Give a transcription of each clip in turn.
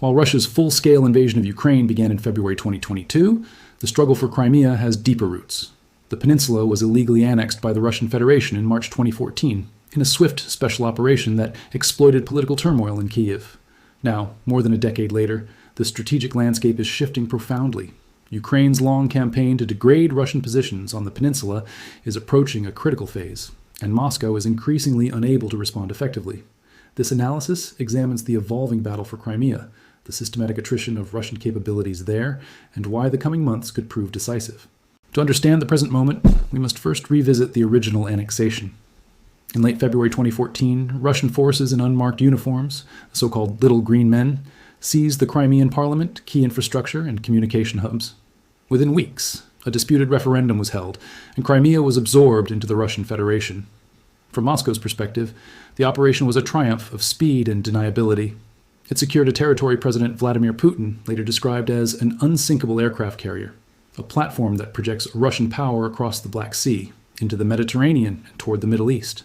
While Russia's full-scale invasion of Ukraine began in February 2022, the struggle for Crimea has deeper roots. The peninsula was illegally annexed by the Russian Federation in March 2014, in a swift special operation that exploited political turmoil in Kyiv. Now, more than a decade later, the strategic landscape is shifting profoundly. Ukraine's long campaign to degrade Russian positions on the peninsula is approaching a critical phase, and Moscow is increasingly unable to respond effectively. This analysis examines the evolving battle for Crimea, the systematic attrition of Russian capabilities there, and why the coming months could prove decisive. To understand the present moment, we must first revisit the original annexation. In late February 2014, Russian forces in unmarked uniforms, the so-called Little Green Men, seized the Crimean parliament, key infrastructure, and communication hubs. Within weeks, a disputed referendum was held, and Crimea was absorbed into the Russian Federation. From Moscow's perspective, the operation was a triumph of speed and deniability. It secured a territory President Vladimir Putin later described as an unsinkable aircraft carrier, a platform that projects Russian power across the Black Sea, into the Mediterranean and toward the Middle East.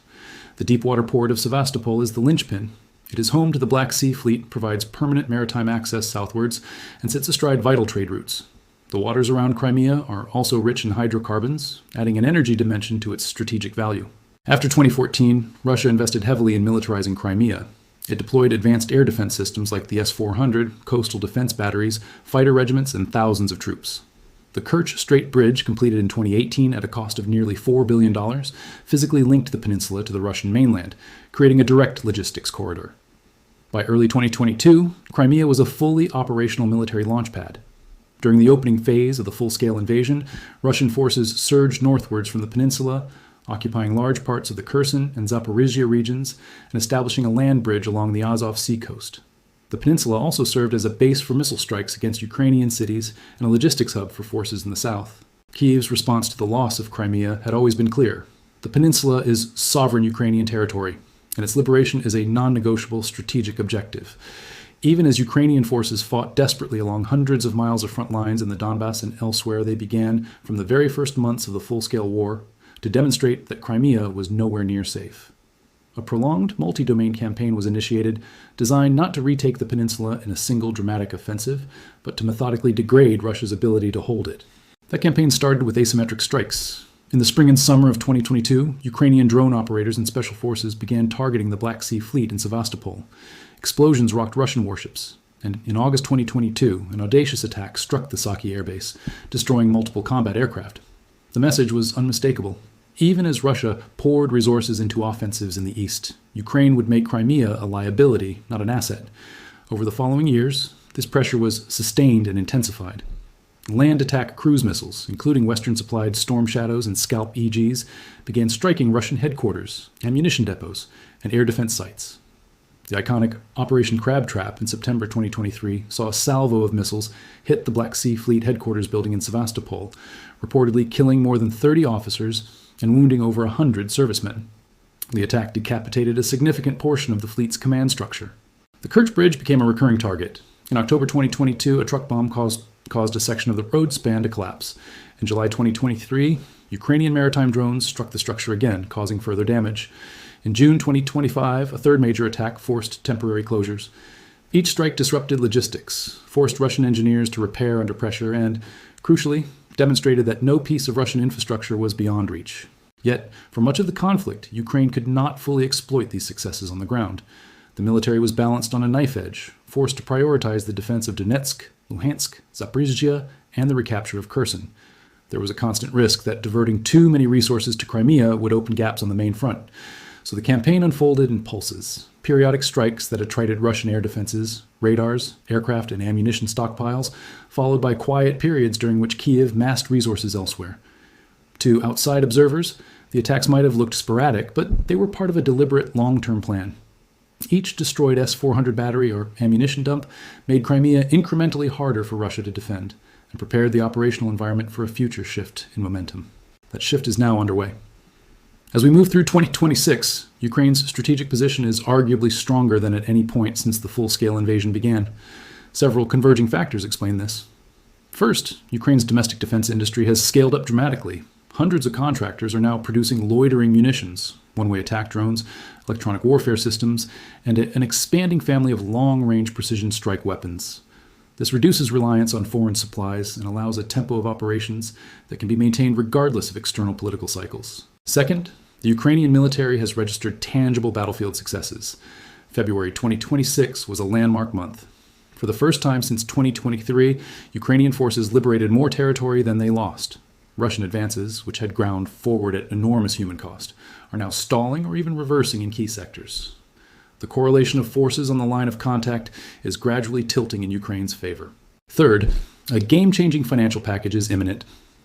The deepwater port of Sevastopol is the linchpin. It is home to the Black Sea Fleet, provides permanent maritime access southwards, and sits astride vital trade routes. The waters around Crimea are also rich in hydrocarbons, adding an energy dimension to its strategic value. After 2014, Russia invested heavily in militarizing Crimea. It deployed advanced air defense systems like the S-400, coastal defense batteries, fighter regiments, and thousands of troops. The Kerch Strait bridge, completed in 2018 at a cost of nearly $4 billion, physically linked the peninsula to the Russian mainland, creating a direct logistics corridor. By early 2022, Crimea was a fully operational military launch pad. During the opening phase of the full-scale invasion, Russian forces surged northwards from the peninsula, occupying large parts of the Kherson and Zaporizhia regions and establishing a land bridge along the Azov Sea coast. The peninsula also served as a base for missile strikes against Ukrainian cities and a logistics hub for forces in the south. Kyiv's response to the loss of Crimea had always been clear. The peninsula is sovereign Ukrainian territory, and its liberation is a non-negotiable strategic objective. Even as Ukrainian forces fought desperately along hundreds of miles of front lines in the Donbass and elsewhere, they began, from the very first months of the full-scale war, to demonstrate that Crimea was nowhere near safe. A prolonged multi-domain campaign was initiated, designed not to retake the peninsula in a single dramatic offensive, but to methodically degrade Russia's ability to hold it. That campaign started with asymmetric strikes. In the spring and summer of 2022, Ukrainian drone operators and special forces began targeting the Black Sea Fleet in Sevastopol. Explosions rocked Russian warships, and in August 2022, an audacious attack struck the Saki airbase, destroying multiple combat aircraft. The message was unmistakable. Even as Russia poured resources into offensives in the east, Ukraine would make Crimea a liability, not an asset. Over the following years, this pressure was sustained and intensified. Land attack cruise missiles, including Western-supplied Storm Shadows and Scalp EGs, began striking Russian headquarters, ammunition depots, and air defense sites. The iconic Operation Crab Trap in September 2023 saw a salvo of missiles hit the Black Sea Fleet headquarters building in Sevastopol, reportedly killing more than 30 officers and wounding over 100 servicemen. The attack decapitated a significant portion of the fleet's command structure. The Kerch Bridge became a recurring target. In October 2022, a truck bomb caused a section of the road span to collapse. In July 2023, Ukrainian maritime drones struck the structure again, causing further damage. In June 2025, a third major attack forced temporary closures. Each strike disrupted logistics, forced Russian engineers to repair under pressure, and, crucially, demonstrated that no piece of Russian infrastructure was beyond reach. Yet, for much of the conflict, Ukraine could not fully exploit these successes on the ground. The military was balanced on a knife edge, forced to prioritize the defense of Donetsk, Luhansk, Zaporizhia, and the recapture of Kherson. There was a constant risk that diverting too many resources to Crimea would open gaps on the main front. So the campaign unfolded in pulses, periodic strikes that attrited Russian air defenses, radars, aircraft, and ammunition stockpiles, followed by quiet periods during which Kyiv massed resources elsewhere. To outside observers, the attacks might have looked sporadic, but they were part of a deliberate long-term plan. Each destroyed S-400 battery or ammunition dump made Crimea incrementally harder for Russia to defend, and prepared the operational environment for a future shift in momentum. That shift is now underway. As we move through 2026, Ukraine's strategic position is arguably stronger than at any point since the full-scale invasion began. Several converging factors explain this. First, Ukraine's domestic defense industry has scaled up dramatically. Hundreds of contractors are now producing loitering munitions, one-way attack drones, electronic warfare systems, and an expanding family of long-range precision strike weapons. This reduces reliance on foreign supplies and allows a tempo of operations that can be maintained regardless of external political cycles. Second, the Ukrainian military has registered tangible battlefield successes. February 2026 was a landmark month. For the first time since 2023, Ukrainian forces liberated more territory than they lost. Russian advances, which had ground forward at enormous human cost, are now stalling or even reversing in key sectors. The correlation of forces on the line of contact is gradually tilting in Ukraine's favor. Third, a game-changing financial package is imminent.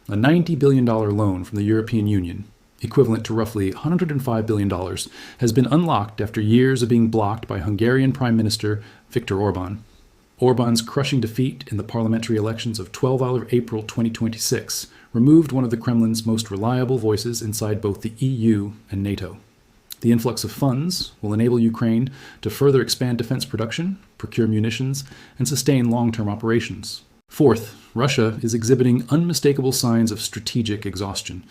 A $90 billion loan from the European Union, equivalent to roughly $105 billion, has been unlocked after years of being blocked by Hungarian Prime Minister Viktor Orban. Orban's crushing defeat in the parliamentary elections of 12 April 2026 removed one of the Kremlin's most reliable voices inside both the EU and NATO. The influx of funds will enable Ukraine to further expand defense production, procure munitions, and sustain long-term operations. Fourth, Russia is exhibiting unmistakable signs of strategic exhaustion.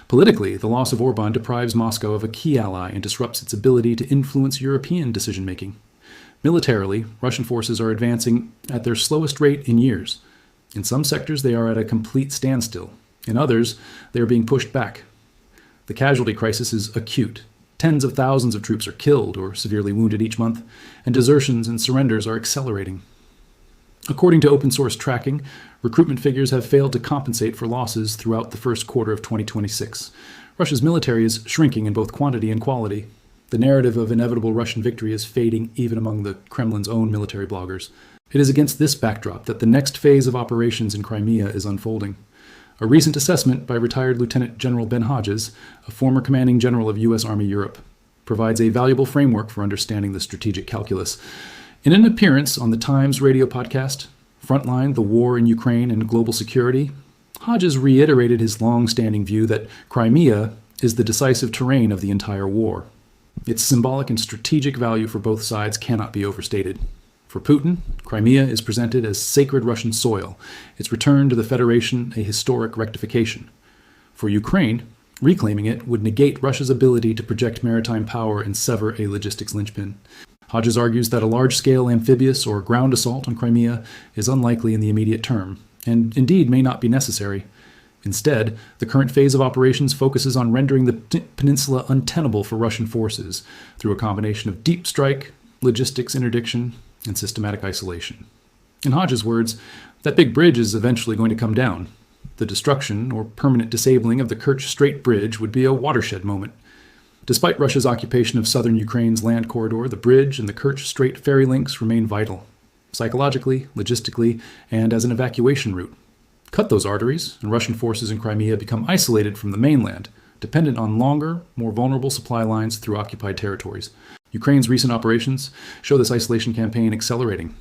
Politically, the loss of Orban deprives Moscow of a key ally and disrupts its ability to influence European decision-making. Militarily, Russian forces are advancing at their slowest rate in years. In some sectors, they are at a complete standstill. In others, they are being pushed back. The casualty crisis is acute. Tens of thousands of troops are killed or severely wounded each month, and desertions and surrenders are accelerating. According to open-source tracking, recruitment figures have failed to compensate for losses throughout the first quarter of 2026. Russia's military is shrinking in both quantity and quality. The narrative of inevitable Russian victory is fading even among the Kremlin's own military bloggers. It is against this backdrop that the next phase of operations in Crimea is unfolding. A recent assessment by retired Lieutenant General Ben Hodges, a former commanding general of U.S. Army Europe, provides a valuable framework for understanding the strategic calculus. In an appearance on the Times radio podcast, Frontline, the War in Ukraine and Global Security, Hodges reiterated his long-standing view that Crimea is the decisive terrain of the entire war. Its symbolic and strategic value for both sides cannot be overstated. For Putin, Crimea is presented as sacred Russian soil, its return to the Federation a historic rectification. For Ukraine, reclaiming it would negate Russia's ability to project maritime power and sever a logistics linchpin. Hodges argues that a large-scale amphibious or ground assault on Crimea is unlikely in the immediate term, and indeed may not be necessary. Instead, the current phase of operations focuses on rendering the peninsula untenable for Russian forces through a combination of deep strike, logistics interdiction, and systematic isolation. In Hodges' words, that big bridge is eventually going to come down. The destruction or permanent disabling of the Kerch Strait bridge would be a watershed moment. Despite Russia's occupation of southern Ukraine's land corridor, the bridge and the Kerch Strait ferry links remain vital, psychologically, logistically, and as an evacuation route. Cut those arteries, and Russian forces in Crimea become isolated from the mainland, dependent on longer, more vulnerable supply lines through occupied territories. Ukraine's recent operations show this isolation campaign accelerating.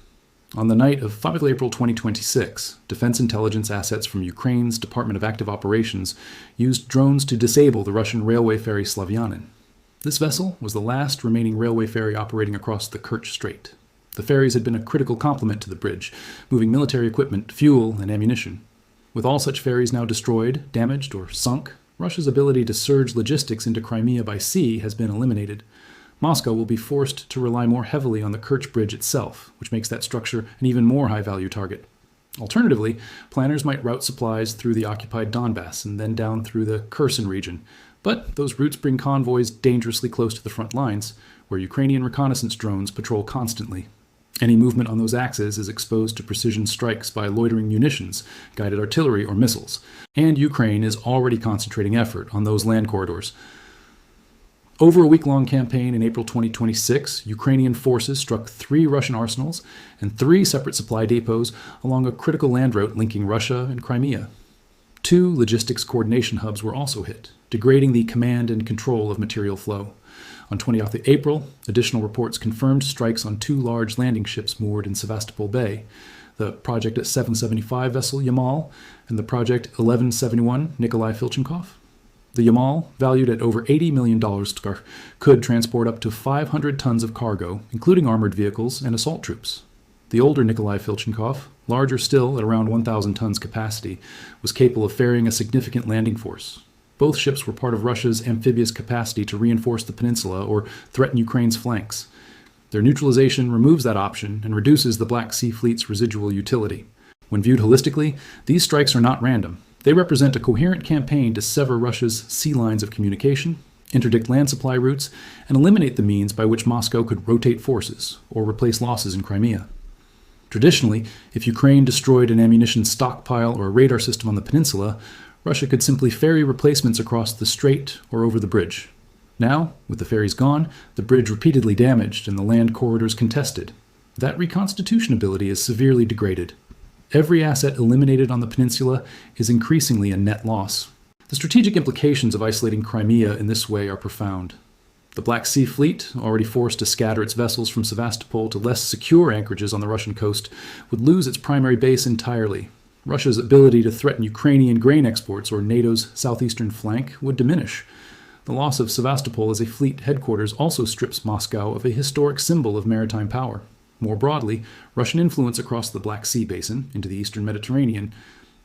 On the night of 5 April 2026, defense intelligence assets from Ukraine's Department of Active Operations used drones to disable the Russian railway ferry Slavyanin. This vessel was the last remaining railway ferry operating across the Kerch Strait. The ferries had been a critical complement to the bridge, moving military equipment, fuel, and ammunition. With all such ferries now destroyed, damaged, or sunk, Russia's ability to surge logistics into Crimea by sea has been eliminated. Moscow will be forced to rely more heavily on the Kerch Bridge itself, which makes that structure an even more high-value target. Alternatively, planners might route supplies through the occupied Donbass and then down through the Kherson region, but those routes bring convoys dangerously close to the front lines, where Ukrainian reconnaissance drones patrol constantly. Any movement on those axes is exposed to precision strikes by loitering munitions, guided artillery, or missiles, and Ukraine is already concentrating effort on those land corridors. Over a week-long campaign in April 2026, Ukrainian forces struck 3 Russian arsenals and 3 separate supply depots along a critical land route linking Russia and Crimea. 2 logistics coordination hubs were also hit, degrading the command and control of material flow. On 20th April, additional reports confirmed strikes on 2 large landing ships moored in Sevastopol Bay, the Project 775 vessel Yamal and the Project 1171 Nikolai Filchenkov. The Yamal, valued at over $80 million, could transport up to 500 tons of cargo, including armored vehicles and assault troops. The older Nikolai Filchenkov, larger still at around 1,000 tons capacity, was capable of ferrying a significant landing force. Both ships were part of Russia's amphibious capacity to reinforce the peninsula or threaten Ukraine's flanks. Their neutralization removes that option and reduces the Black Sea Fleet's residual utility. When viewed holistically, these strikes are not random. They represent a coherent campaign to sever Russia's sea lines of communication, interdict land supply routes, and eliminate the means by which Moscow could rotate forces or replace losses in Crimea. Traditionally, if Ukraine destroyed an ammunition stockpile or a radar system on the peninsula, Russia could simply ferry replacements across the strait or over the bridge. Now, with the ferries gone, the bridge repeatedly damaged and the land corridors contested, that reconstitution ability is severely degraded. Every asset eliminated on the peninsula is increasingly a net loss. The strategic implications of isolating Crimea in this way are profound. The Black Sea Fleet, already forced to scatter its vessels from Sevastopol to less secure anchorages on the Russian coast, would lose its primary base entirely. Russia's ability to threaten Ukrainian grain exports or NATO's southeastern flank would diminish. The loss of Sevastopol as a fleet headquarters also strips Moscow of a historic symbol of maritime power. More broadly, Russian influence across the Black Sea basin into the eastern Mediterranean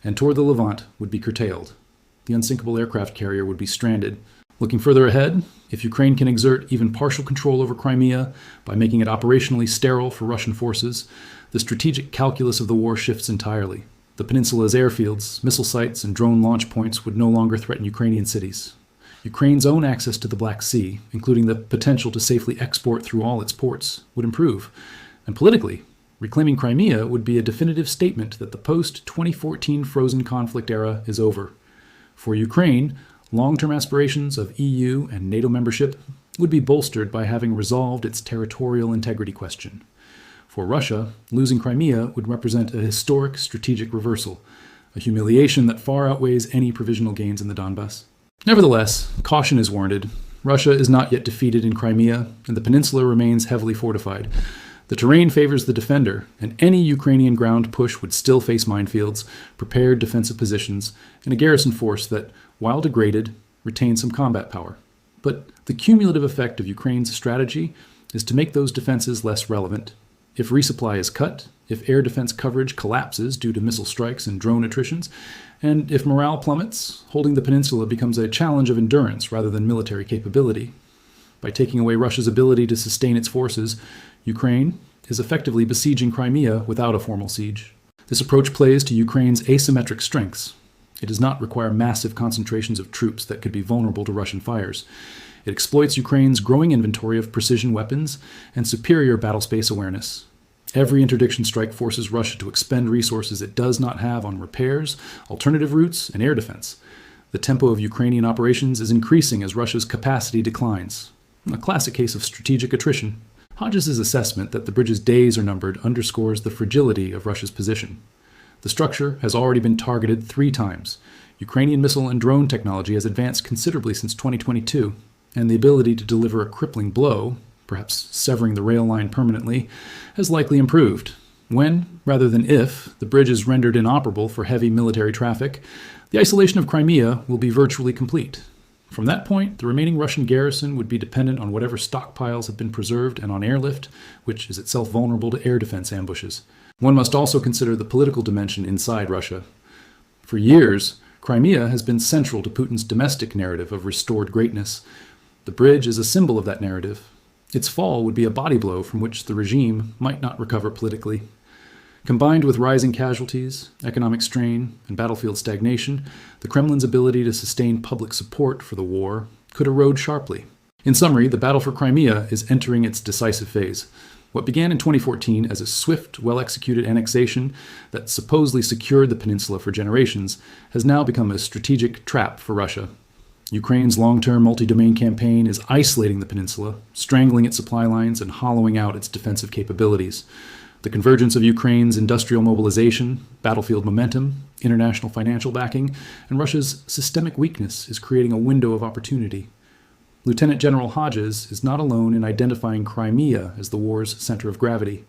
and toward the Levant would be curtailed. The Unsinkable aircraft carrier would be stranded. Looking further ahead, if Ukraine can exert even partial control over Crimea by making it operationally sterile for Russian forces, the strategic calculus of the war shifts entirely. The peninsula's airfields, missile sites, and drone launch points would no longer threaten Ukrainian cities. Ukraine's own access to the Black Sea, including the potential to safely export through all its ports, would improve. And politically, reclaiming Crimea would be a definitive statement that the post-2014 frozen conflict era is over. For Ukraine, long-term aspirations of EU and NATO membership would be bolstered by having resolved its territorial integrity question. For Russia, losing Crimea would represent a historic strategic reversal, a humiliation that far outweighs any provisional gains in the Donbas. Nevertheless, caution is warranted. Russia is not yet defeated in Crimea, and the peninsula remains heavily fortified. The terrain favors the defender, and any Ukrainian ground push would still face minefields, prepared defensive positions, and a garrison force that, while degraded, retains some combat power. But the cumulative effect of Ukraine's strategy is to make those defenses less relevant. If resupply is cut, if air defense coverage collapses due to missile strikes and drone attritions, and if morale plummets, holding the peninsula becomes a challenge of endurance rather than military capability. By taking away Russia's ability to sustain its forces, Ukraine is effectively besieging Crimea without a formal siege. This approach plays to Ukraine's asymmetric strengths. It does not require massive concentrations of troops that could be vulnerable to Russian fires. It exploits Ukraine's growing inventory of precision weapons and superior battlespace awareness. Every interdiction strike forces Russia to expend resources it does not have on repairs, alternative routes, and air defense. The tempo of Ukrainian operations is increasing as Russia's capacity declines. A classic case of strategic attrition. Hodges' assessment that the bridge's days are numbered underscores the fragility of Russia's position. The structure has already been targeted 3 times. Ukrainian missile and drone technology has advanced considerably since 2022, and the ability to deliver a crippling blow, perhaps severing the rail line permanently, has likely improved. When, rather than if, the bridge is rendered inoperable for heavy military traffic, the isolation of Crimea will be virtually complete. From that point, the remaining Russian garrison would be dependent on whatever stockpiles have been preserved and on airlift, which is itself vulnerable to air defense ambushes. One must also consider the political dimension inside Russia. For years, Crimea has been central to Putin's domestic narrative of restored greatness. The bridge is a symbol of that narrative. Its fall would be a body blow from which the regime might not recover politically. Combined with rising casualties, economic strain, and battlefield stagnation, the Kremlin's ability to sustain public support for the war could erode sharply. In summary, the battle for Crimea is entering its decisive phase. What began in 2014 as a swift, well-executed annexation that supposedly secured the peninsula for generations has now become a strategic trap for Russia. Ukraine's long-term multi-domain campaign is isolating the peninsula, strangling its supply lines, and hollowing out its defensive capabilities. The convergence of Ukraine's industrial mobilization, battlefield momentum, international financial backing, and Russia's systemic weakness is creating a window of opportunity. Lieutenant General Hodges is not alone in identifying Crimea as the war's center of gravity.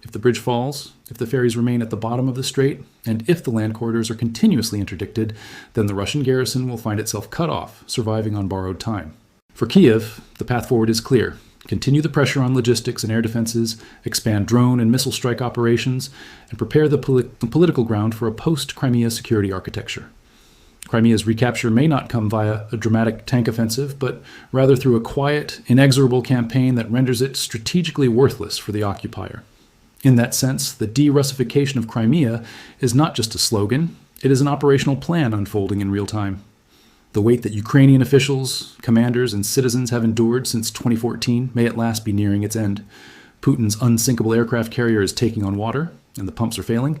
If the bridge falls, if the ferries remain at the bottom of the strait, and if the land corridors are continuously interdicted, then the Russian garrison will find itself cut off, surviving on borrowed time. For Kiev, the path forward is clear. Continue the pressure on logistics and air defenses, expand drone and missile strike operations, and prepare the political ground for a post-Crimea security architecture. Crimea's recapture may not come via a dramatic tank offensive, but rather through a quiet, inexorable campaign that renders it strategically worthless for the occupier. In that sense, the de-russification of Crimea is not just a slogan, it is an operational plan unfolding in real time. The wait that Ukrainian officials, commanders, and citizens have endured since 2014 may at last be nearing its end. Putin's Unsinkable aircraft carrier is taking on water, and the pumps are failing.